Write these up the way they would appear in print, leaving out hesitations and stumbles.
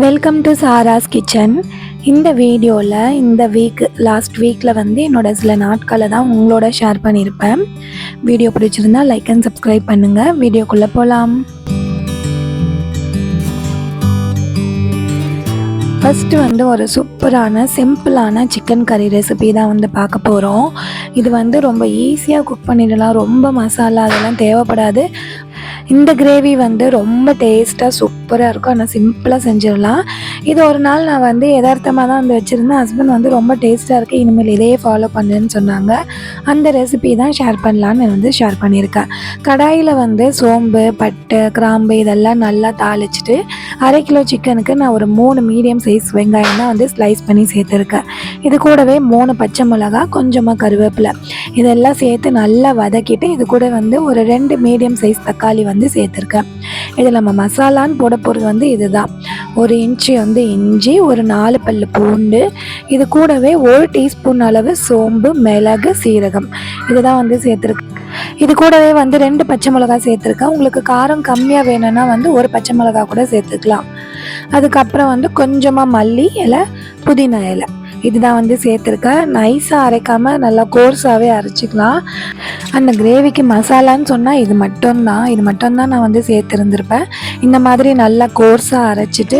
Welcome to சாராஸ் kitchen. இந்த வீடியோவில் last வீக்கில் வந்து என்னோட சில நாட்களை தான் உங்களோட ஷேர் பண்ணியிருப்பேன். வீடியோ பிடிச்சிருந்தா லைக் அண்ட் சப்ஸ்கிரைப் பண்ணுங்கள். வீடியோக்குள்ளே போகலாம். ஃபஸ்ட்டு வந்து ஒரு சூப்பரான சிம்பிளான சிக்கன் கறி ரெசிபி தான் வந்து பார்க்க போகிறோம். இது வந்து ரொம்ப ஈஸியாக குக் பண்ணிடலாம். ரொம்ப மசாலா அதெல்லாம் தேவைப்படாது. இந்த கிரேவி வந்து ரொம்ப டேஸ்ட்டாக சூப்பராக இருக்கும். ஆனால் சிம்பிளாக செஞ்சிடலாம். இது ஒரு நாள் நான் வந்து யதார்த்தமாக தான் வந்து வச்சுருந்தேன். ஹஸ்பண்ட் வந்து ரொம்ப டேஸ்ட்டாக இருக்குது, இனிமேல் இதையே ஃபாலோ பண்ணுன்னு சொன்னாங்க. அந்த ரெசிபி தான் ஷேர் பண்ணலான்னு வந்து ஷேர் பண்ணியிருக்கேன். கடாயில் வந்து சோம்பு, பட்டை, கிராம்பு இதெல்லாம் நல்லா தாளிச்சிட்டு 1/2 கிலோ சிக்கனுக்கு நான் ஒரு 3 மீடியம் சைஸ் வெங்காயம் தான் வந்து ஸ்லைஸ் பண்ணி சேர்த்துருக்கேன். இது கூடவே 3 பச்சை மிளகா, கொஞ்சமாக கருவேப்பிலை இதெல்லாம் சேர்த்து நல்லா வதக்கிட்டு இது கூட வந்து ஒரு 2 மீடியம் சைஸ் தக்காளி வந்து சேர்த்துருக்கேன். இதில் நம்ம மசாலான்னு போட போகிறது வந்து இதுதான். 1 இன்ச்சு வந்து இஞ்சி, ஒரு 4 பல்லு பூண்டு, இது கூடவே 1 டீஸ்பூன் அளவு சோம்பு, மிளகு, சீரகம் இதுதான் வந்து சேர்த்துருக்கேன். இது கூடவே வந்து 2 பச்சை மிளகா சேர்த்துருக்கேன். உங்களுக்கு காரம் கம்மியாக வேணும்னா வந்து 1 பச்சை மிளகா கூட சேர்த்துக்கலாம். அதுக்கப்புறம் வந்து கொஞ்சமாக மல்லி இலை, புதினா இலை இதுதான் வந்து சேர்த்துருக்கேன். நைஸாக அரைக்காமல் நல்லா கோர்ஸாகவே அரைச்சிக்கலாம். அந்த கிரேவிக்கு மசாலான்னு சொன்னால் இது மட்டும்தான் நான் வந்து சேர்த்துருந்துருப்பேன். இந்த மாதிரி நல்லா கோர்ஸாக அரைச்சிட்டு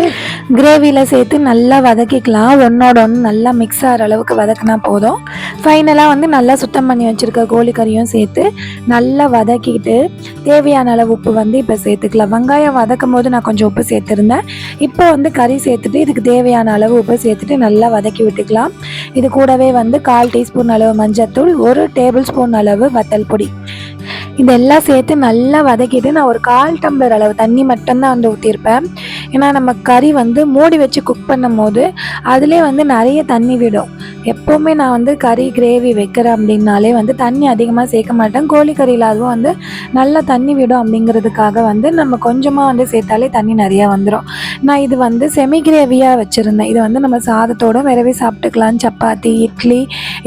கிரேவியில் சேர்த்து நல்லா வதக்கிக்கலாம். ஒன்றோட ஒன்று நல்லா மிக்ஸ் ஆகிற அளவுக்கு வதக்கினா போதும். ஃபைனலாக வந்து நல்லா சுத்தம் பண்ணி வச்சுருக்க கோழிக்கறியும் சேர்த்து நல்லா வதக்கிட்டு தேவையான அளவு உப்பு வந்து இப்போ சேர்த்துக்கலாம். வெங்காயம் வதக்கும் போது நான் கொஞ்சம் உப்பு சேர்த்துருந்தேன். இப்போ வந்து கறி சேர்த்துட்டு இதுக்கு தேவையான அளவு உப்பு சேர்த்துட்டு நல்லா வதக்கி விட்டுக்கலாம். இது கூடவே வந்து 1/4 டீஸ்பூன் அளவு மஞ்சள்தூள், 1 டேபிள் ஸ்பூன் அளவு வத்தல் பொடி இதெல்லாம் சேர்த்து நல்லா வதக்கிட்டு நான் ஒரு 1/4 டம்ளர் அளவு தண்ணி மட்டும்தான் வந்து ஊற்றிருப்பேன். ஏன்னா நம்ம கறி வந்து மூடி வச்சு குக் பண்ணும் போது அதிலே வந்து நிறைய தண்ணி விடும். எப்போவுமே நான் வந்து கறி கிரேவி வைக்கிறேன் அப்படின்னாலே வந்து தண்ணி அதிகமாக சேர்க்க மாட்டேன். கோழிக்கறியில் அதுவும் வந்து நல்லா தண்ணி விடும் அப்படிங்கிறதுக்காக வந்து நம்ம கொஞ்சமாக வந்து சேர்த்தாலே தண்ணி நிறையா வந்துடும். நான் இது வந்து செமி கிரேவியாக வச்சுருந்தேன். இது வந்து நம்ம சாதத்தோடு விரவி சாப்பிட்டுக்கலாம். சப்பாத்தி, இட்லி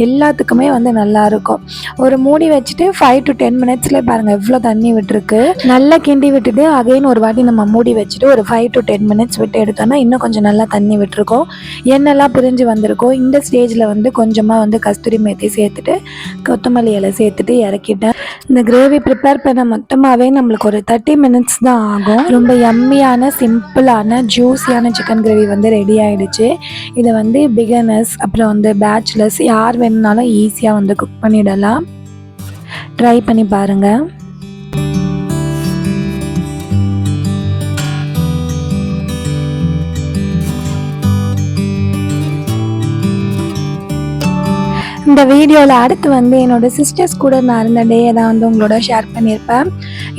எல்லாத்துக்குமே வந்து நல்லாயிருக்கும். ஒரு மூடி வச்சுட்டு 5 to 10 மினிட்ஸில் பாருங்கள் எவ்வளோ தண்ணி விட்டுருக்கு. நல்லா கிண்டி விட்டுட்டு அகைன் ஒரு வாட்டி நம்ம மூடி வச்சுட்டு ஒரு 5 to 10 மினிட்ஸ் விட்டு எடுத்தோன்னா இன்னும் கொஞ்சம் நல்லா தண்ணி விட்டுருக்கோம். எண்ணெய்லாம் பிரிஞ்சு வந்திருக்கும். இந்த ஸ்டேஜில் வந்து கொஞ்சமாக வந்து கஸ்தூரி மேத்தி சேர்த்துட்டு கொத்தமல்லி இலை சேர்த்துட்டு இறக்கிட்டேன். இந்த கிரேவி ப்ரிப்பேர் பண்ண மொத்தமாகவே நம்மளுக்கு ஒரு 30 மினிட்ஸ் தான் ஆகும். ரொம்ப யம்மியான சிம்பிளான ஜூஸியான சிக்கன் கிரேவி வந்து ரெடி ஆகிடுச்சு. இதை வந்து பிகினர்ஸ் அப்புறம் வந்து பேச்சுலர்ஸ் யார் வேணுனாலும் ஈஸியாக வந்து குக் பண்ணிடலாம். ட்ரை பண்ணி பாருங்கள். இந்த வீடியோவில் அடுத்து வந்து என்னோடய சிஸ்டர்ஸ் கூட நான் இருந்த டேயை தான் வந்து உங்களோட ஷேர் பண்ணியிருப்பேன்.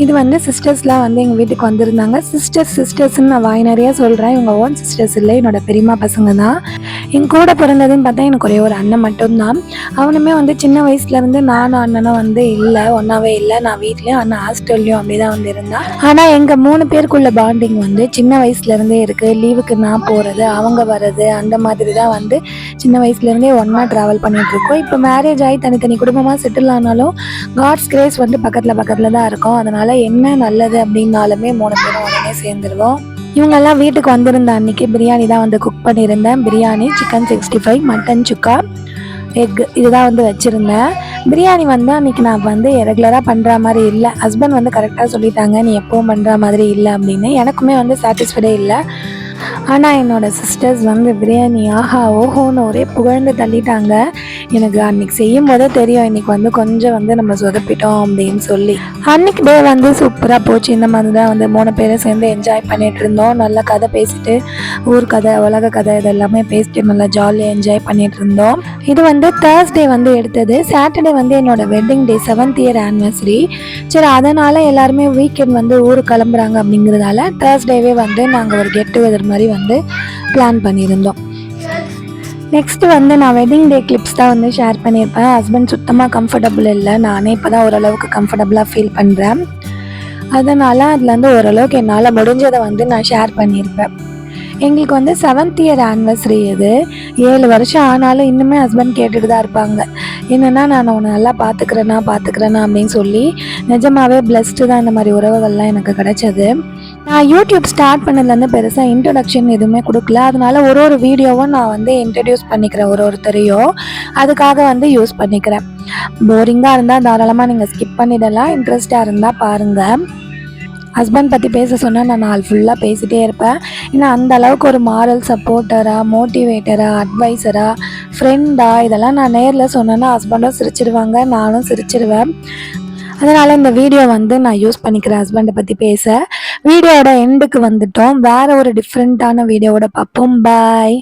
இது வந்து சிஸ்டர்ஸ்லாம் வந்து எங்கள் வீட்டுக்கு வந்திருந்தாங்க. சிஸ்டர்ஸ்ன்னு நான் வாய் நிறையா சொல்கிறேன். இவங்க ஓன் சிஸ்டர்ஸ் இல்லை, என்னோடய பெரியம்மா பசங்க தான். என் கூட பிறந்ததுன்னு பார்த்தா எனக்கு ஒரே ஒரு அண்ணன் மட்டும்தான். அவனுமே வந்து சின்ன வயசுலேருந்து நானும் அண்ணனும் வந்து ஒன்றாவே இல்லை. நான் வீட்லேயும் அண்ணன் ஹாஸ்டல்லையும் அப்படி தான் வந்து இருந்தேன். ஆனால் எங்கள் 3 பேருக்குள்ள பாண்டிங் வந்து சின்ன வயசுலேருந்தே இருக்குது. லீவுக்கு நான் போகிறது, அவங்க வர்றது, அந்த மாதிரி தான் வந்து சின்ன வயசுலேருந்தே ஒன்றா ட்ராவல் பண்ணிகிட்ருக்கோம். இப்போ மேரேஜ் ஆகி தனித்தனி குடும்பமாக செட்டில் ஆனாலும் காட்ஸ் கிரேஸ் வந்து பக்கத்தில் தான் இருக்கும். அதனால் என்ன நல்லது அப்படின்னாலுமே 3 பேரும் உடனே சேர்ந்துருவோம். இவங்கெல்லாம் வீட்டுக்கு வந்திருந்த அன்றைக்கி பிரியாணி தான் வந்து குக் பண்ணியிருந்தேன். பிரியாணி, சிக்கன் 65, மட்டன் சுக்கா, எக் இதுதான் வந்து வச்சுருந்தேன். பிரியாணி வந்து அன்றைக்கி நான் வந்து ரெகுலராக பண்ணுற மாதிரி இல்லை. ஹஸ்பண்ட் வந்து கரெக்டாக சொல்லிட்டாங்க, நீ எப்போவும் பண்ணுற மாதிரி இல்லை அப்படின்னு. எனக்குமே வந்து சாட்டிஸ்ஃபைடே இல்லை. ஆனால் என்னோடய சிஸ்டர்ஸ் வந்து பிரியாணி ஆஹா ஓஹோன்னு ஒரே புகழ்ந்து தள்ளிட்டாங்க. எனக்கு அன்றைக்கி செய்யும் போதே தெரியும் இன்றைக்கி வந்து கொஞ்சம் வந்து நம்ம சொதப்பிட்டோம் அப்படின்னு சொல்லி. அன்றைக்கி டே வந்து சூப்பராக போச்சு. இந்த மாதிரி தான் வந்து 3 பேரும் சேர்ந்து என்ஜாய் பண்ணிகிட்டு இருந்தோம். நல்லா கதை பேசிட்டு ஊர் கதை, உலக கதை இதெல்லாமே பேசிட்டு நல்லா ஜாலியாக என்ஜாய் பண்ணிகிட்டு இருந்தோம். இது வந்து தேர்ஸ்டே வந்து எடுத்தது. சாட்டர்டே வந்து என்னோடய wedding day, 7th year anniversary. சரி, அதனால் எல்லாருமே வீக்கெண்ட் வந்து ஊருக்கு கிளம்புறாங்க அப்படிங்கிறதால தேர்ஸ்டேவே வந்து நாங்கள் ஒரு கெட் டுகெதர் மாதிரி வந்து பிளான் பண்ணியிருந்தோம். நெக்ஸ்ட்டு வந்து நான் வெட்டிங் டே கிளிப்ஸ் தான் வந்து ஷேர் பண்ணியிருப்பேன். ஹஸ்பண்ட் சுத்தமாக கம்ஃபர்டபுள் இல்லை. நானே இப்போ தான் ஓரளவுக்கு கம்ஃபர்டபுளாக ஃபீல் பண்ணுறேன். அதனால் அதில் வந்து ஓரளவுக்கு என்னால் முடிஞ்சதை வந்து நான் ஷேர் பண்ணியிருப்பேன். எங்களுக்கு வந்து 7th இயர் ஆனிவர்சரி இது. 7 வருஷம் ஆனாலும் இன்னுமே ஹஸ்பண்ட் கேட்டுட்டு தான் இருப்பாங்க. என்னன்னா நான் உன்னை நல்லா பார்த்துக்கிறேன்னா அப்படின்னு சொல்லி. நிஜமாவே பிளஸ்டு தான் இந்த மாதிரி உறவுகள்லாம் எனக்கு கிடைச்சது. நான் யூடியூப் ஸ்டார்ட் பண்ணதுலேருந்து பெருசாக இன்ட்ரொடக்ஷன் எதுவுமே கொடுக்கல. அதனால ஒரு வீடியோவும் நான் வந்து இன்ட்ரடியூஸ் பண்ணிக்கிறேன் ஒருத்தரையும். அதுக்காக வந்து யூஸ் பண்ணிக்கிறேன். போரிங்காக இருந்தால் தாராளமாக நீங்கள் ஸ்கிப் பண்ணிடலாம். இன்ட்ரெஸ்டாக இருந்தால் பாருங்கள். ஹஸ்பண்ட் பற்றி பேச சொன்னால் நான் நாள் ஃபுல்லாக பேசிகிட்டே இருப்பேன். ஏன்னா அந்த அளவுக்கு ஒரு மாரல் சப்போர்ட்டராக, மோட்டிவேட்டராக, அட்வைஸராக, ஃப்ரெண்டாக இதெல்லாம் நான் நேரில் சொன்னேன்னா ஹஸ்பண்டும் சிரிச்சிடுவாங்க, நானும் சிரிச்சிடுவேன். அதனால் இந்த வீடியோ வந்து நான் யூஸ் பண்ணிக்கிறேன் ஹஸ்பண்டை பற்றி பேச. வீடியோவோட எண்டுக்கு வந்துட்டோம். வேறு ஒரு டிஃப்ரெண்ட்டான வீடியோவோட பார்ப்போம். பாய்.